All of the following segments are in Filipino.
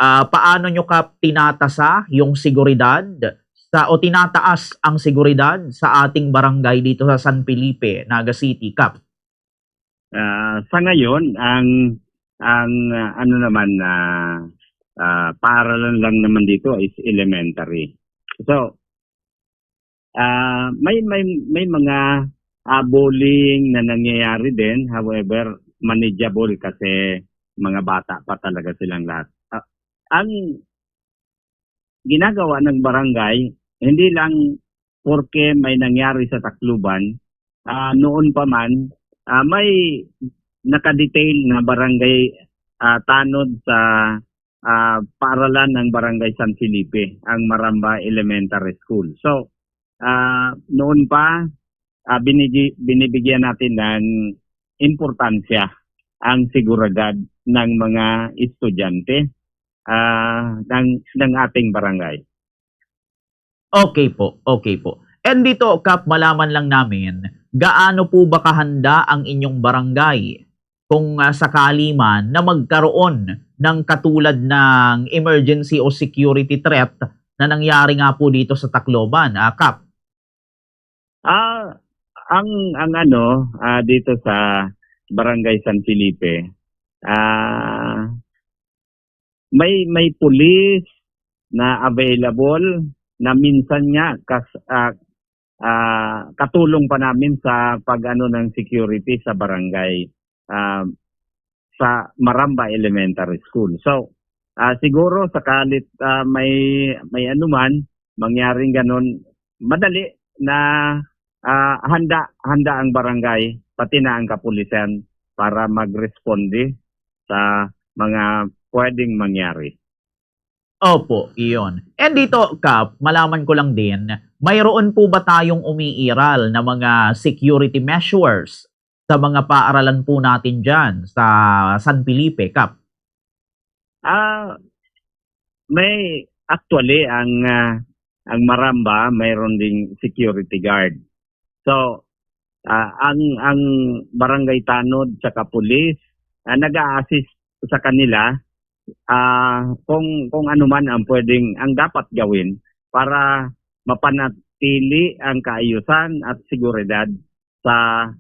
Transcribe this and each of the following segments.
paano nyo Kap tinatasa yung seguridad o tinataas ang seguridad sa ating barangay dito sa San Felipe, Naga City, Kap? Sa ngayon, ang ano naman paaralan lang naman dito is elementary. So, may mga bullying na nangyayari din, however, manageable kasi mga bata pa talaga silang lahat. Ang ginagawa ng barangay, hindi lang porke may nangyari sa Tacloban, noon pa man, may nakadetail na barangay tanod sa paaralan ng Barangay San Felipe, ang Maramba Elementary School. So, noon pa, binibigyan natin ng importansya ang seguridad ng mga estudyante ng ating barangay. Okay po, okay po. And dito, Kap, malaman lang namin, gaano po ba kahanda ang inyong barangay kung sakali man na magkaroon ng katulad ng emergency o security threat na nangyari nga po dito sa Tacloban, Kap? Ang dito sa Barangay San Felipe, may pulis na available na minsan nga katulong pa namin sa pag-ano ng security sa barangay sa Maramba Elementary School. So, siguro sakalit may anuman mangyaring ganun, madali na handa ang barangay pati na ang kapulisan para magresponde sa mga pwedeng mangyari. Opo, iyon. And dito, Kap, malaman ko lang din, mayroon po ba tayong umiiral na mga security measures sa mga paaralan po natin dyan sa San Felipe, Kap? May actually ang Maramba mayroon ding security guard. So ang barangay tanod sa pulis nag-a-assist sa kanila kung ano man ang dapat gawin para mapanatili ang kaayusan at seguridad sa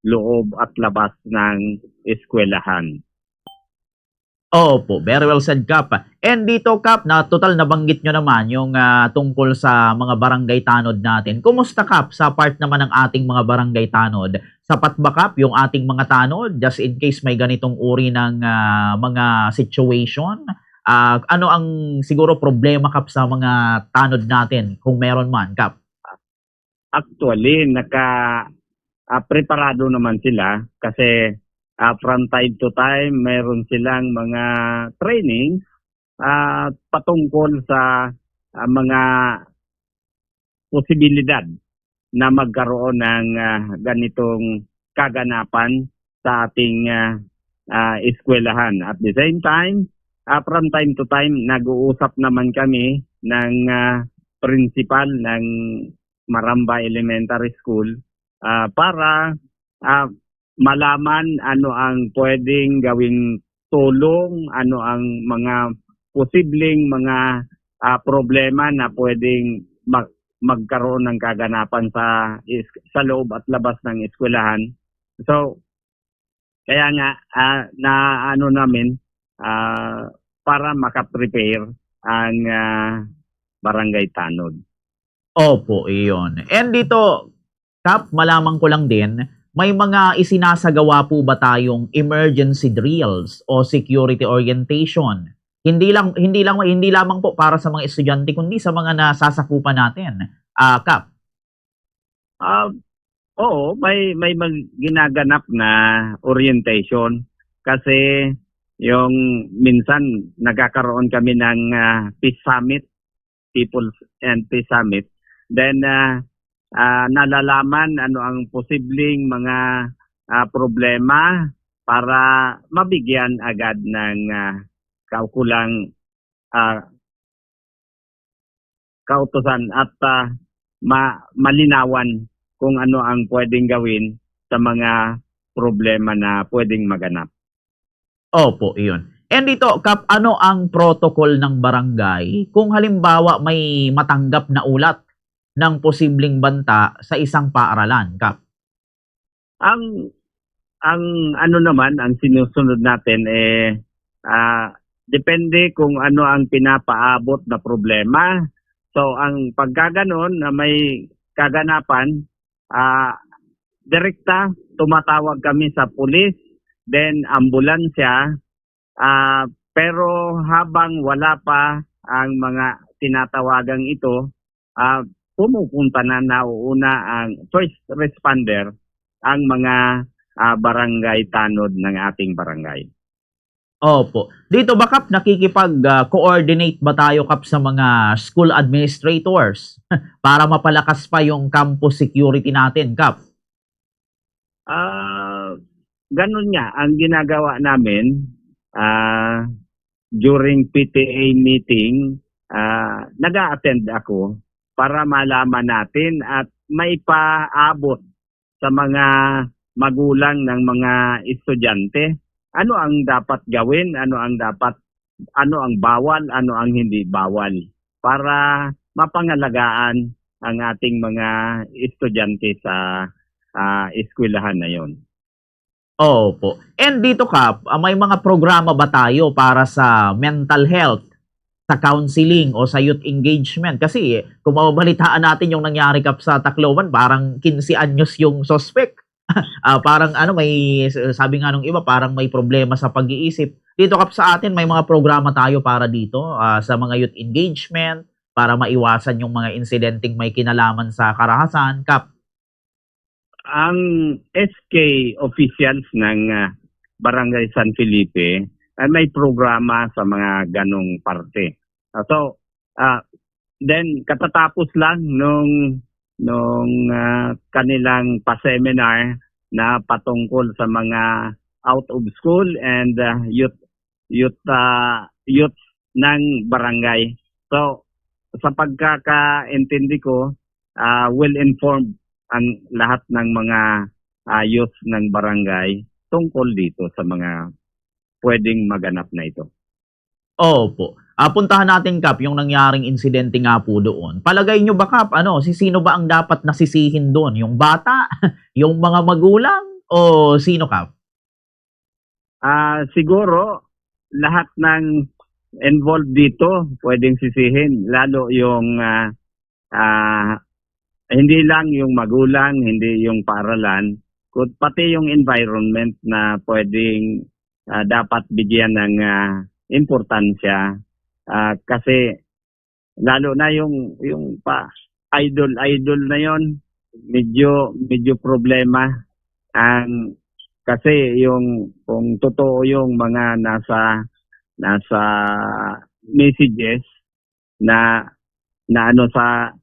loob at labas ng eskwelahan. Opo, very well said, Kap. And dito, Kap, na total nabanggit nyo naman yung tungkol sa mga barangay tanod natin. Kumusta, Kap, sa part naman ng ating mga barangay tanod? Sapat ba, Kap, yung ating mga tanod just in case may ganitong uri ng mga situation? Ano ang siguro problema, Kap, sa mga tanod natin kung meron man, Kap? Actually, preparado naman sila kasi from time to time, mayroon silang mga training patungkol sa mga posibilidad na magkaroon ng ganitong kaganapan sa ating eskwelahan. At the same time, from time to time, nag-uusap naman kami ng principal ng Maramba Elementary School para malaman ano ang pwedeng gawing tulong, ano ang mga posibleng mga problema na pwedeng magkaroon ng kaganapan sa loob at labas ng eskwelahan. So, kaya nga namin para makaprepare ang barangay tanod. Opo, iyon. And dito, Kap, malaman ko lang din, may mga isinasagawa po ba tayong emergency drills o security orientation? Hindi lamang po para sa mga estudyante kundi sa mga nasasakupan natin. Kap. Oo, may ginaganap na orientation kasi yung minsan nagkakaroon kami ng Peace Summit, People's and Peace Summit. Then nalalaman ano ang posibleng mga problema para mabigyan agad ng kaukulang kautusan at malinawan kung ano ang pwedeng gawin sa mga problema na pwedeng maganap. Opo, iyon. And dito, Kap, ano ang protocol ng barangay kung halimbawa may matanggap na ulat ng posibleng banta sa isang paaralan, Kap? Ang ang ano naman, ang sinusunod natin depende kung ano ang pinapaabot na problema. So ang pagkaganon na may kaganapan, direkta tumatawag kami sa pulis, then ambulansya. Pero habang wala pa ang mga tinatawagang ito, pumupunta na nauuna ang first responder, ang mga barangay tanod ng ating barangay. Opo. Dito ba, Kap, nakikipag-coordinate ba tayo, Kap, sa mga school administrators para mapalakas pa yung campus security natin, Kap? Ganun nga ang ginagawa namin during PTA meeting. Nag-a-attend ako para malaman natin at may paabot sa mga magulang ng mga estudyante ano ang dapat gawin, ano ang bawal, ano ang hindi bawal para mapangalagaan ang ating mga estudyante sa eskwelahan na yon. Opo. And dito, Kap, may mga programa ba tayo para sa mental health, sa counseling o sa youth engagement? Kasi kung mababalitaan natin yung nangyari, Kap, sa Tacloban, parang 15 anyos yung suspect. Parang may sabi nga nung iba, parang may problema sa pag-iisip. Dito, Kap, sa atin, may mga programa tayo para dito, sa mga youth engagement, para maiwasan yung mga insidenteng may kinalaman sa karahasan, Kap. Ang SK officials ng Barangay San Felipe ay may programa sa mga ganong parte. Then katatapos lang nung kanilang pa-seminar na patungkol sa mga out of school and youth ng barangay. So sa pagkakaintindi ko, well-informed ang lahat ng mga youth ng barangay tungkol dito sa mga pwedeng maganap na ito. Opo. Puntahan natin, Kap, yung nangyaring insidente nga po doon. Palagay nyo ba, Kap, sino ba ang dapat nasisihin doon? Yung bata? Yung mga magulang? O sino, Kap? Siguro, lahat ng involved dito pwedeng sisihin. Lalo yung hindi lang yung magulang, hindi yung paaralan, pati yung environment na pwedeng dapat bigyan ng importansya. Kasi lalo na yung idol na yon, medyo problema kasi yung kung totoo yung mga nasa messages na sa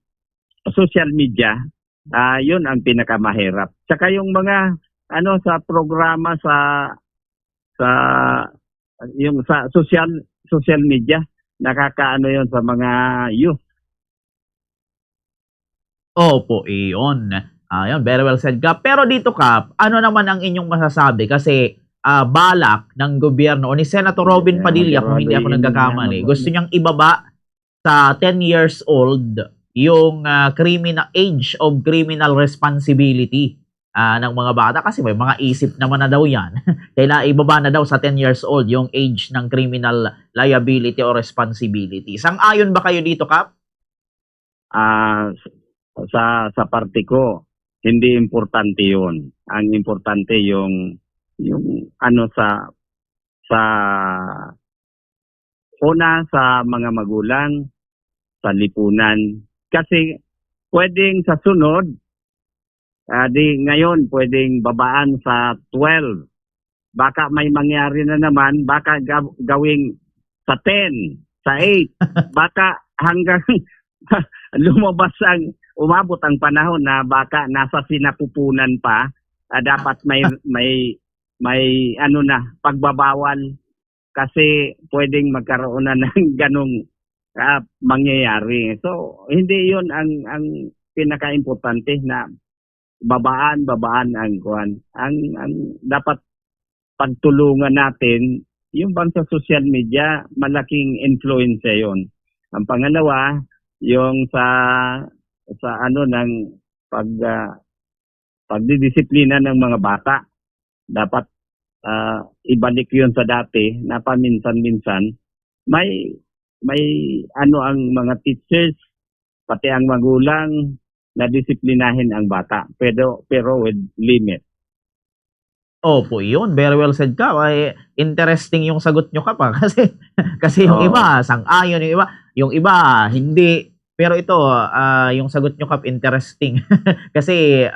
social media, yun ang pinakamahirap. Saka yung mga sa programa sa social media, nakakaano yon sa mga youth. Opo, iyon. Ayun, very well said, Kap. Pero dito, Kap, ano naman ang inyong masasabi? Kasi balak ng gobyerno o ni Senator Robin Padilla, kung hindi ako nagkakamali, gusto niyang ibaba sa 10 years old yung age of criminal responsibility ng mga bata, kasi may mga isip naman na daw yan. Kailangan ibaba na daw sa 10 years old yung age ng criminal liability or responsibility. Sang-ayon ba kayo dito, Kap? Sa parte ko, hindi importante yun. Ang importante yung sa mga magulang, sa lipunan. Kasi pwedeng sa sunod, ngayon pwedeng babaan sa 12. Baka may mangyari na naman, baka gawing sa 10, sa 8. Baka hanggang umabot ang panahon na baka nasa sinapupunan pa, dapat may pagbabawal, kasi pwedeng magkaroon na ng ganong mangyayari. So hindi 'yon ang pinaka-importante, na babaan ang kuan. Ang dapat pagtulungan natin yung bang sa social media, malaking influence yon. Ang pangalawa, yung sa ano ng pag pagdidisiplina ng mga bata. Dapat ibalik yon sa dati na paminsan-minsan may ano ang mga teachers pati ang magulang na disiplinahin ang bata pero with limit. Opo, yun. Very well said ka. Ay, interesting yung sagot nyo ka pa. Kasi yung Oo. iba, sang-ayon yung iba, hindi. Pero ito, yung sagot nyo kap, interesting. Kasi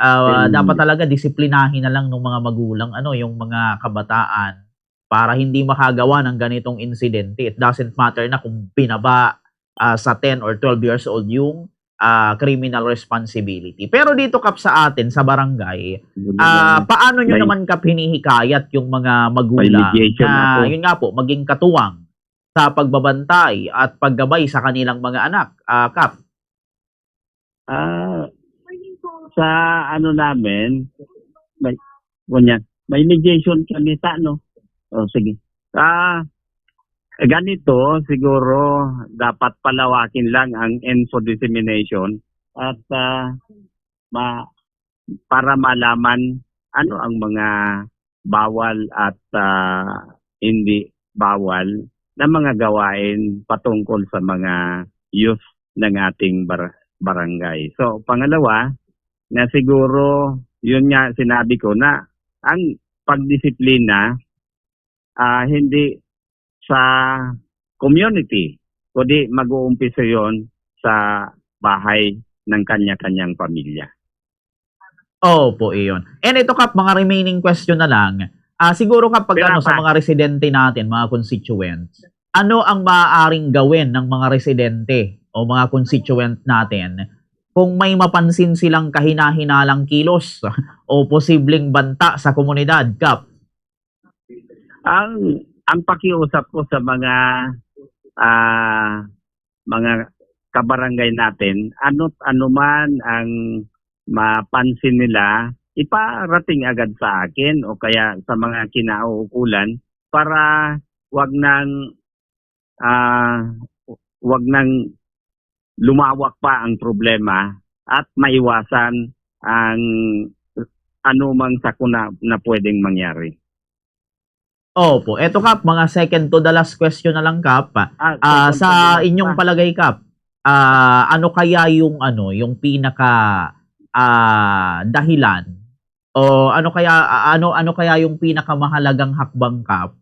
dapat talaga disiplinahin na lang ng mga magulang, yung mga kabataan para hindi makagawa ng ganitong insidente. It doesn't matter na kung binaba sa 10 or 12 years old yung criminal responsibility. Pero dito kap sa atin, sa barangay, paano nyo May- naman kap hinihikayat yung mga magulang mediation na, ako. yun nga po, maging katuwang sa pagbabantay at paggabay sa kanilang mga anak, Kap? Sa ano namin, may mediation kami sa ano. Sige. Ganito, siguro dapat palawakin lang ang info dissemination at para malaman ano ang mga bawal at hindi bawal na mga gawain patungkol sa mga youth ng ating barangay. So, pangalawa, na siguro yun nga sinabi ko na ang pagdisiplina hindi sa community, kundi mag-uumpisa yon sa bahay ng kanya-kanyang pamilya. Opo, iyon. And ito Kap, mga remaining question na lang. Siguro kapag Kaya sa pa. mga residente natin, mga constituents, ano ang maaaring gawin ng mga residente o mga constituent natin kung may mapansin silang kahina-hinalang kilos o posibleng banta sa komunidad, Kap? Ang pakiusap ko sa mga kabarangay natin, ano man ang mapansin nila, iparating agad sa akin o kaya sa mga kinauukulan para wag nang lumawak pa ang problema at maiwasan ang anumang sakuna na pwedeng mangyari. Opo, eto Kap, mga second to the last question na lang Kap. Sa inyong palagay Kap, ano kaya yung pinaka dahilan o ano kaya yung pinakamahalagang hakbang Kap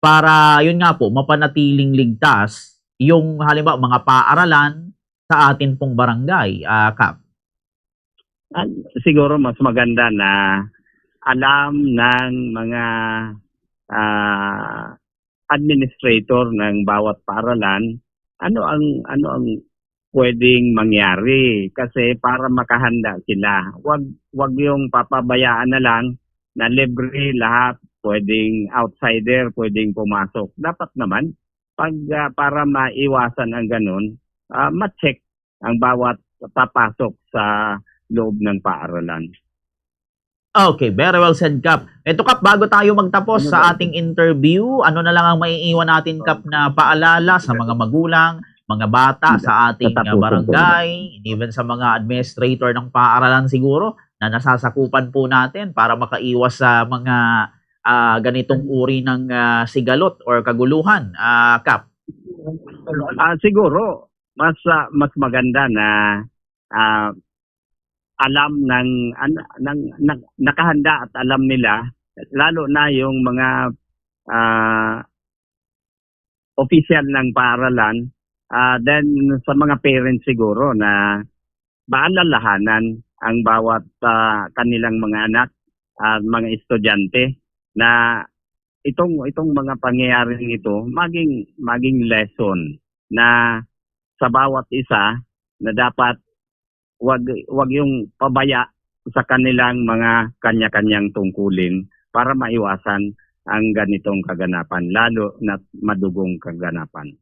para yun nga po mapanatiling ligtas yung halimbawa mga paaralan sa atin pong barangay, Kap? Siguro mas maganda na alam ng mga administrator ng bawat paaralan ano ang pwedeng mangyari kasi para makahanda sila. Wag yung papabayaan na lang na libre lahat, pwedeng outsider, pwedeng pumasok. Dapat naman para maiwasan ang ganun, ma-check ang bawat papasok sa loob ng paaralan. Okay, very well said, Kap. Ito, Kap, bago tayo magtapos sa ating interview, ano na lang ang maiiwan natin, Kap, na paalala sa mga magulang, mga bata sa ating barangay, even sa mga administrator ng paaralan siguro, na nasasakupan po natin para makaiwas sa mga ganitong uri ng sigalot or kaguluhan, Kap? Siguro, mas maganda na alam ng nakahanda at alam nila, lalo na yung mga official ng paaralan, then sa mga parents siguro na maalalahanan ang bawat kanilang mga anak at mga estudyante na itong mga pangyayaring ito maging lesson na sa bawat isa na dapat wag yung pabaya sa kanilang mga kanya-kanyang tungkulin para maiwasan ang ganitong kaganapan, lalo na madugong kaganapan.